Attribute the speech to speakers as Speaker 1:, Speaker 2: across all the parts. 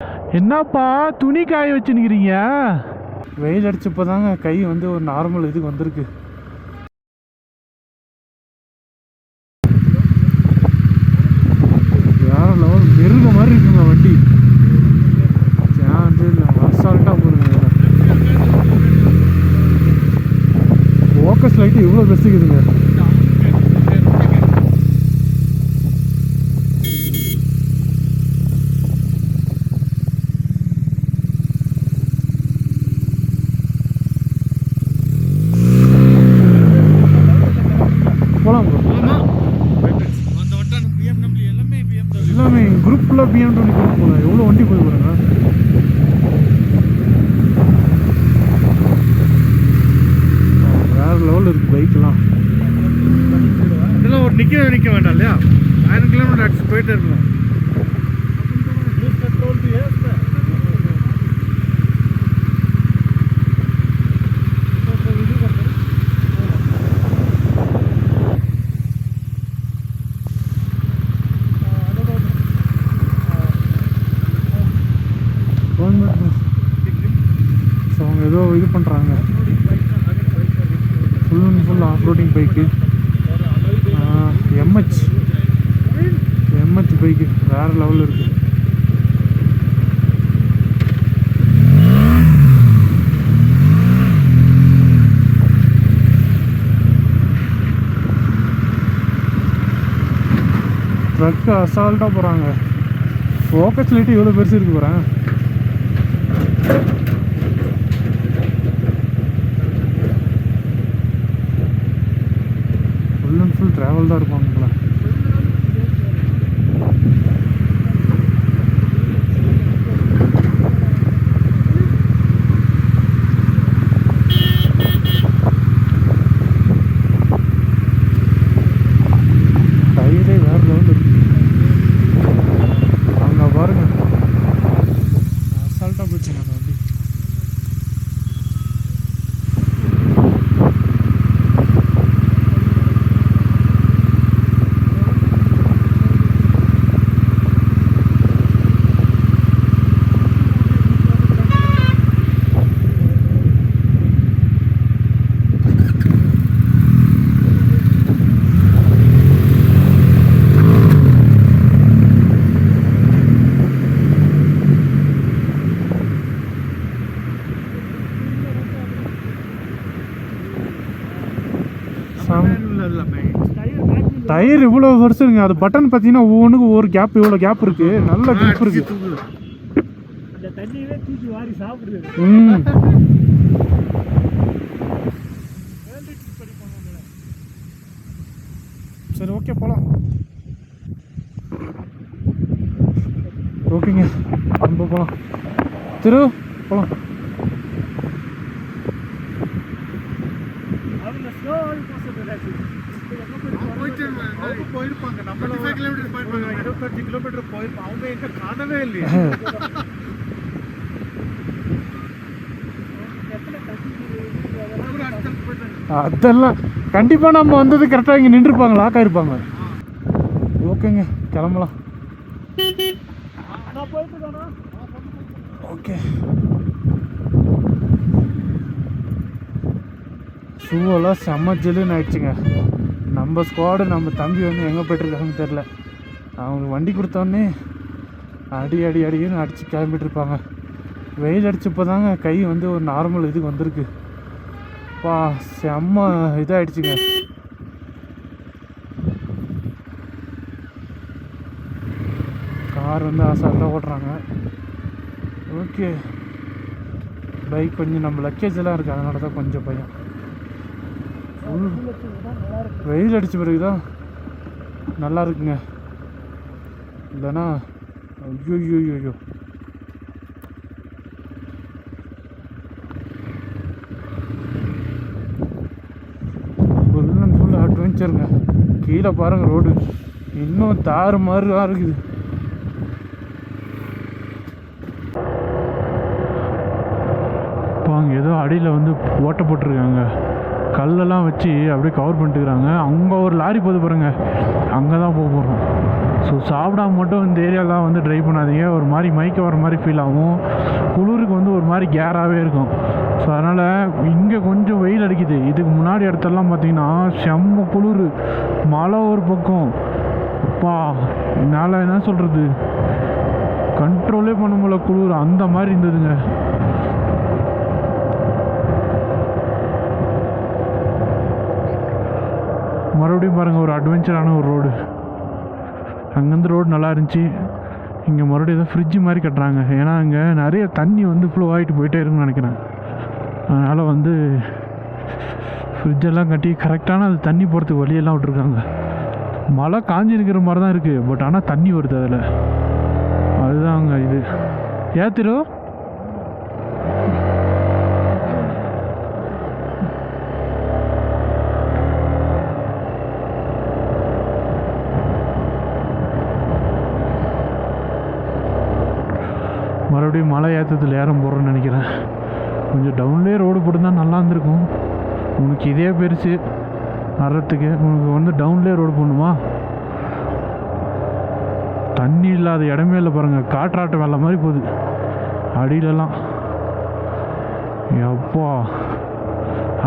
Speaker 1: என்னப்பா துணி காய வச்சுன்னுக்கிறீங்க? வெயில் அடிச்சப்பதாங்க கை வந்து ஒரு நார்மல் இதுக்கு வந்திருக்கு. வேற லெவல் மிருக மாதிரி இருக்குங்க வண்டி. அசால்ட்டாக போடுங்க. ஃபோக்கஸ் லைட்டு இவ்வளோ பெருசுக்குதுங்க. எல்லாமே குரூப்பில் BMW குரூப் போகலாம். எவ்வளோ வண்டி போய் போகிறாங்க. வேறு லெவலில் இருக்குது பைக்கெலாம். இதெல்லாம் ஒரு நிற்க வேண்டாம் இல்லையா? 1000 கிலோமீட்டர் அடிச்சு போயிட்டே இருக்கலாம். ஸோ அவங்க ஏதோ இது பண்ணுறாங்க. Full and full of roading bike. MH bike வேறு லெவலில் இருக்குது. ட்ரக்கு அசால்ட்டாக போகிறாங்க. ஃபோக்கஸ் லைட்டு எவ்வளோ பெருசு இருக்கு போகிறேன். ஃபுல் அண்ட் ஃபுல் ட்ராவல் தான் இருப்பாங்க போல. டயரே வேறு லெவல் இருக்கு. அங்கே பாருங்க அசால்ட்டாக போச்சுங்க அந்த வண்டி. டயர் இவ்வளோ வருஷம் இருக்குங்க. அது பட்டன் பார்த்தீங்கன்னா ஒவ்வொன்றுக்கு ஒவ்வொரு கேப், இவ்வளோ கேப் இருக்குது. நல்ல கிரிப் இருக்குது. சரி ஓகே போகலாம். ஓகேங்க நம்ம போகலாம். திரு போகலாம். போயிருப்பாங்க. நம்ம 25 கிலோமீட்டர் போயிருப்பாங்க. 25 கிலோமீட்டர் போயிருப்பாங்க. அவங்க எங்க காணவே இல்லையா? அதெல்லாம் கண்டிப்பாக நம்ம வந்தது கரெக்டாக இங்கே நின்றுருப்பாங்க, லாக் ஆகிருப்பாங்க. ஓகேங்க கிளம்பலாம். ஓகே ஷூவெல்லாம் செம்ம ஜில்லுன்னு ஆயிடுச்சுங்க. நம்ம ஸ்குவாடு நம்ம தம்பி வந்து எங்கே போய்ட்டுருக்காங்கன்னு தெரில. அவங்களுக்கு வண்டி கொடுத்தோடனே அடின்னு அடித்து கிளம்பிட்டுருப்பாங்க. வெயில் அடிச்சப்போ தாங்க கை வந்து ஒரு நார்மல் இதுக்கு வந்திருக்கு. பா செம்ம இதாகிடுச்சுங்க. கார் வந்து அசால்ட்டாக ஓட்டுறாங்க. ஓகே பைக் கொஞ்சம் நம்ம லக்கேஜ் எல்லாம் இருக்குது, அதனால தான் கொஞ்சம் பயம். வெயில் அடித்த பிறகு தான் நல்லா இருக்குங்க. இல்லைன்னா ஐயோ ஃபுல் அண்ட் ஃபுல் அட்வென்ச்சருங்க. கீழே பாருங்கள் ரோடு இன்னும் தாறு மாதிரி தான் இருக்குது. இப்போ அங்கே ஏதோ அடியில் வந்து ஓட்ட போட்டிருக்காங்க. கல்லெல்லாம் வச்சு அப்படியே கவர் பண்ணிட்டுக்கிறாங்க. அங்கே ஒரு லாரி போகுது பாருங்க, அங்கே தான் போக போகிறோம். ஸோ சாப்பிடாம மட்டும் இந்த ஏரியாலாம் வந்து ட்ரைவ் பண்ணாதீங்க. ஒரு மாதிரி மயக்க வர மாதிரி ஃபீல் ஆகும். குளிருக்கு வந்து ஒரு மாதிரி கேராகவே இருக்கும். ஸோ அதனால் இங்கே கொஞ்சம் வெயில் அடிக்குது. இதுக்கு முன்னாடி இடத்தெல்லாம் பார்த்தீங்கன்னா செம்ம குளிர், மழை ஒரு பக்கம். அப்பா என்னால் என்ன சொல்கிறது, கண்ட்ரோலே பண்ண முடியல, குளிர் அந்த மாதிரி இருந்ததுங்க. மறுபடியும் பாருங்கள் ஒரு அட்வென்ச்சரான ஒரு ரோடு. அங்கேருந்து ரோடு நல்லா இருந்துச்சு. இங்கே மறுபடியும் ஏதோ ஃப்ரிட்ஜு மாதிரி கட்டுறாங்க. ஏன்னா இங்கே நிறைய தண்ணி வந்து ஃப்ளோ ஆகிட்டு போயிட்டே இருக்குன்னு நினைக்கிறேன். அதனால் வந்து ஃப்ரிட்ஜெல்லாம் கட்டி கரெக்டான அது தண்ணி போகிறதுக்கு வழியெல்லாம் விட்ருக்காங்க. மழை காஞ்சி இருக்கிற மாதிரி தான் இருக்குது, பட் ஆனால் தண்ணி வருது அதில். அதுதாங்க இது ஏத்திரோ. மறுபடியும் மலை ஏற்றத்தில் ஏறம் போகிறேன்னு நினைக்கிறேன். கொஞ்சம் டவுன்லேயே ரோடு போட்டுருந்தா நல்லா இருந்திருக்கும். உனக்கு இதே பெருசு வர்றதுக்கு, உனக்கு வந்து டவுன்லேயே ரோடு போடணுமா? தண்ணி இல்லாத இடமே இல்லை பாருங்கள், காற்றாட்ட வெள்ள மாதிரி போகுது அடியிலலாம். எப்பா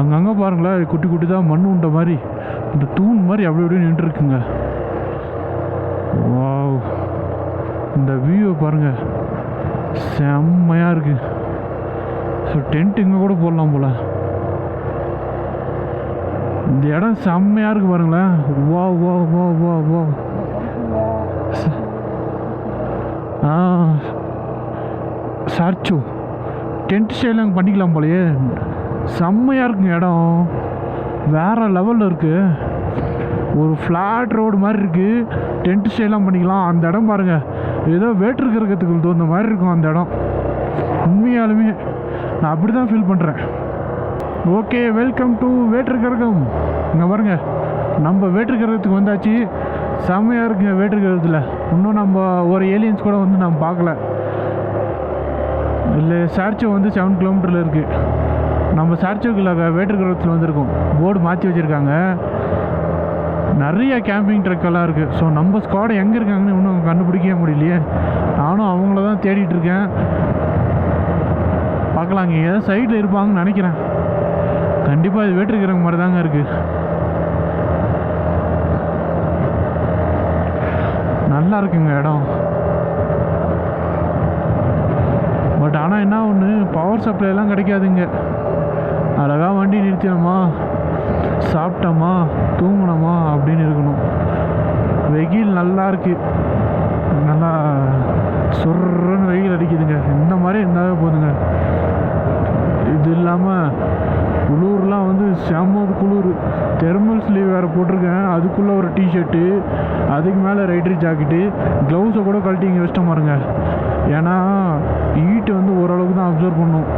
Speaker 1: அங்கங்கே பாருங்களேன், குட்டி குட்டி தான் மண் உண்ட மாதிரி, இந்த தூண் மாதிரி அப்படி அப்படியே நின்றுருக்குங்க. வாவ், இந்த வியூவை பாருங்கள், செம்மையாக இருக்குது. ஸோ டென்ட் இங்கே கூட போடலாம் போல். இந்த இடம் செம்மையாக இருக்குது பாருங்களேன். வா வா வா வா வா. சார்ச்சோ டென்ட் ஸ்டைல் அங்கே பண்ணிக்கலாம் போலையே. செம்மையாக இருக்குங்க இடம், வேறு லெவலில் இருக்குது. ஒரு ஃப்ளாட் ரோடு மாதிரி இருக்குது, டென்ட் ஸ்டைலாம் பண்ணிக்கலாம். அந்த இடம் பாருங்கள், ஏதோ வேற்று கிரகத்துக்கு தோன்ற மாதிரி இருக்கும் அந்த இடம். உண்மையாலுமே நான் அப்படி தான் ஃபீல் பண்ணுறேன். ஓகே, வெல்கம் டு வேற்று கிரகம். இங்கே பாருங்க, நம்ம வேற்று கிரகத்துக்கு வந்தாச்சு. செம்மையாக இருக்குங்க வேற்று கிரகத்தில். இன்னும் நம்ம ஒரு ஏலியன்ஸ் கூட வந்து நம்ம பார்க்கல. இல்லை சார்ச்சோ வந்து 7 கிலோமீட்டரில் இருக்குது. நம்ம சார்ச்சோக்குள்ள வேற்று கிரகத்தில் வந்திருக்கோம். போர்டு மாற்றி வச்சுருக்காங்க. நிறைய கேம்பிங் ட்ரக்கெல்லாம் இருக்குது. ஸோ நம்ம ஸ்குவாட் எங்கே இருக்காங்கன்னு இன்னும் கண்டுபிடிக்கவே முடியலையே. நானும் அவங்கள தான் தேடிட்டு இருக்கேன். பார்க்கலாம், இங்கே ஏதோ சைடில் இருப்பாங்கன்னு நினைக்கிறேன். கண்டிப்பாக இது வேற்றுக்கிற மாதிரி தாங்க இருக்குது. நல்லா இருக்குங்க இடம். பட் ஆனால் என்ன ஒன்று, பவர் சப்ளைலாம் கிடைக்காதுங்க. அழகாக வண்டி நிறுத்தினோமா, சாப்பிட்டோமா, தூங்கினோமா அப்படின்னு இருக்கணும். வெயில் நல்லா இருக்குது, நல்லா சொர்றன்னு வெயில் அடிக்குதுங்க. இந்த மாதிரி இருந்தாவே போதுங்க. இது இல்லாமல் குளூர்லாம் வந்து செம்ம குளிர். தெர்மல் ஸ்லீவ் வேறு போட்டிருக்கேன், அதுக்குள்ளே ஒரு டிஷர்ட்டு, அதுக்கு மேலே ரைடர் ஜாக்கெட்டு, க்ளவுஸை கூட கழட்டி இங்கே வச்சிட்ட பாருங்க. ஏன்னா ஹீட்டு வந்து ஓரளவுக்கு தான் அப்சர்வ் பண்ணும்.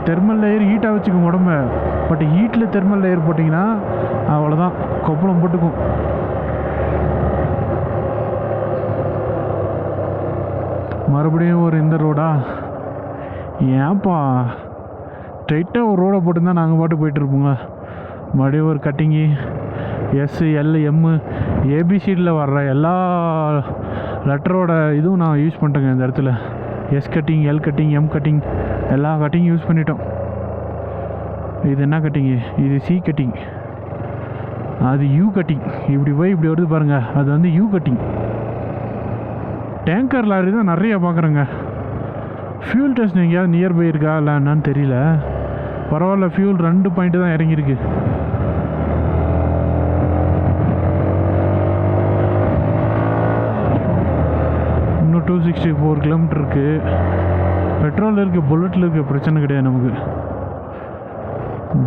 Speaker 1: தெர்மல் லேயர் ஹீட்டாக வச்சுக்கும் உடம்ப, பட் ஹீட்டில் தெர்மல் லேயர் போட்டிங்கன்னா அவ்வளோதான், கொப்பளம் போட்டுக்கும். மறுபடியும் ஒரு இந்த ரோடா? ஏன்ப்பா ஸ்ட்ரைட்டாக ஒரு ரோடை போட்டுருந்தா நாங்கள் பாட்டு போயிட்டுருப்போங்க. மறுபடியும் ஒரு கட்டிங்கு, எஸ்ஸு எல் எம்மு ஏபிசிடியில் வர்ற எல்லா லெட்டரோட இதுவும் நான் யூஸ் பண்ணிட்டேங்க இந்த இடத்துல. S cutting, L cutting, M cutting, எல்லா கட்டிங் யூஸ் பண்ணிட்டோம். இது என்ன கட்டிங்கு? இது சி கட்டிங், அது யூ கட்டிங். இப்படி போய் இப்படி வருது பாருங்கள், அது வந்து யூ கட்டிங். டேங்கர் லாரி தான் நிறைய பார்க்குறேங்க. ஃபியூல் டெஸ்ட் எங்கேயாவது நியர்பை இருக்கா இல்லை என்னன்னு தெரியல. பரவாயில்ல, ஃபியூல் 2 பாயிண்ட் தான் இறங்கியிருக்கு. இன்னும் 264 கிலோமீட்டர் இருக்குது. பெட்ரோல் இருக்குது, புல்லட்டில் இருக்குது, பிரச்சனை கிடையாது நமக்கு.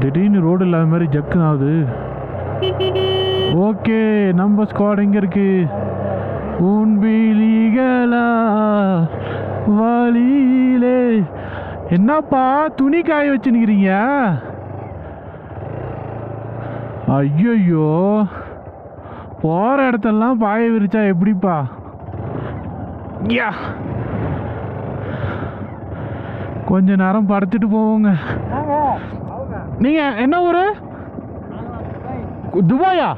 Speaker 1: திடீர்னு ரோடு இல்லாத மாதிரி ஜக்கு ஆகுது. ஓகே, நம்ம ஸ்குவாட் எங்கே இருக்குது? உன்பிலிகளா வழியிலே. என்னப்பா துணி காய வச்சுன்னுக்கிறீங்க? ஐயோ, போகிற இடத்தெல்லாம் பாய விரிச்சா எப்படிப்பா? யா, கொஞ்ச நேரம் படுத்துட்டு போவோங்க. நீங்கள் என்ன ஊர்? துபாயா?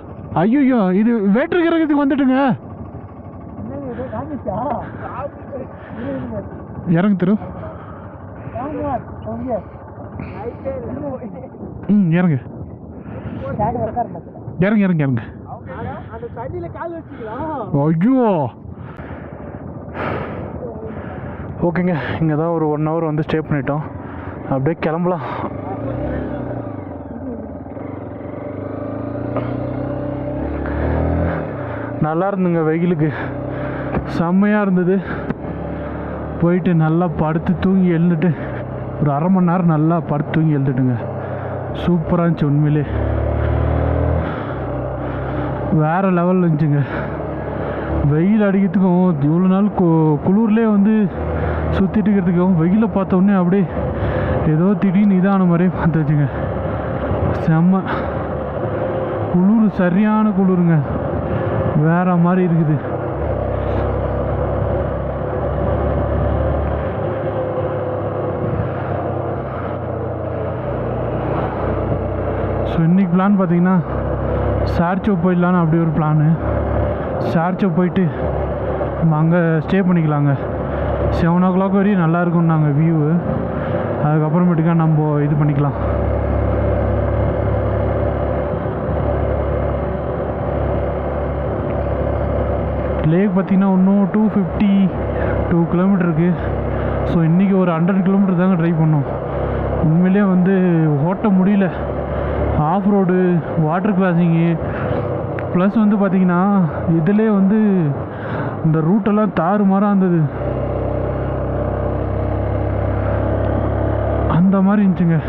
Speaker 1: ஐயோ, இது வேற்று கிரகத்துக்கு வந்துட்டுங்க. இறங்கு திரு. இறங்கு இறங்கு இறங்கு இறங்கு. ஐயோ, ஓகேங்க. இங்கே தான் ஒரு 1 hour வந்து ஸ்டே பண்ணிட்டோம். அப்படியே கிளம்பலாம். நல்லா இருந்துங்க, வெயிலுக்கு செம்மையாக இருந்தது. போயிட்டு நல்லா படுத்து தூங்கி எழுந்துட்டு ஒரு 1/2 மணி நேரம் நல்லா படுத்து தூங்கி எழுந்துட்டுங்க. சூப்பராக இருந்துச்சு, உண்மையிலே வேறு லெவலில் இருந்துச்சுங்க. வெயில் அடிக்கிறதுக்கும் இவ்வளோ நாள் குளிர்லேயே வந்து சுற்றிட்டு இருக்கிறதுக்கும் வெயிலை பார்த்தோன்னே அப்படியே ஏதோ திடீர்னு இதான மாதிரியே பார்த்துச்சுங்க. செம்ம குளிர், சரியான குளிருங்க, வேற மாதிரி இருக்குது. ஸோ இன்றைக்கி பிளான் பார்த்தீங்கன்னா ஷார்ஜா போயிடலான்னு அப்படி ஒரு பிளானு. ஷார்ஜா போயிட்டு நம்ம அங்கே ஸ்டே பண்ணிக்கலாங்க. 7 o'clock வரையும் நல்லாயிருக்கும் நாங்கள் வியூவு. அதுக்கப்புறமேட்டுக்கா நம்ம இது பண்ணிக்கலாம். லேக் பார்த்திங்கன்னா இன்னும் 252 கிலோமீட்டர் இருக்குது. ஸோ இன்றைக்கி ஒரு 100 கிலோமீட்டர் தாங்க ட்ரைவ் பண்ணோம். உண்மையிலே வந்து ஓட்ட முடியல. Off road, water crossing, plus வந்து பார்த்திங்கன்னா இதிலே வந்து இந்த ரூட்டெல்லாம் தாறுமாறாக இருந்தது. அந்த மாதிரி இருந்துச்சுங்க.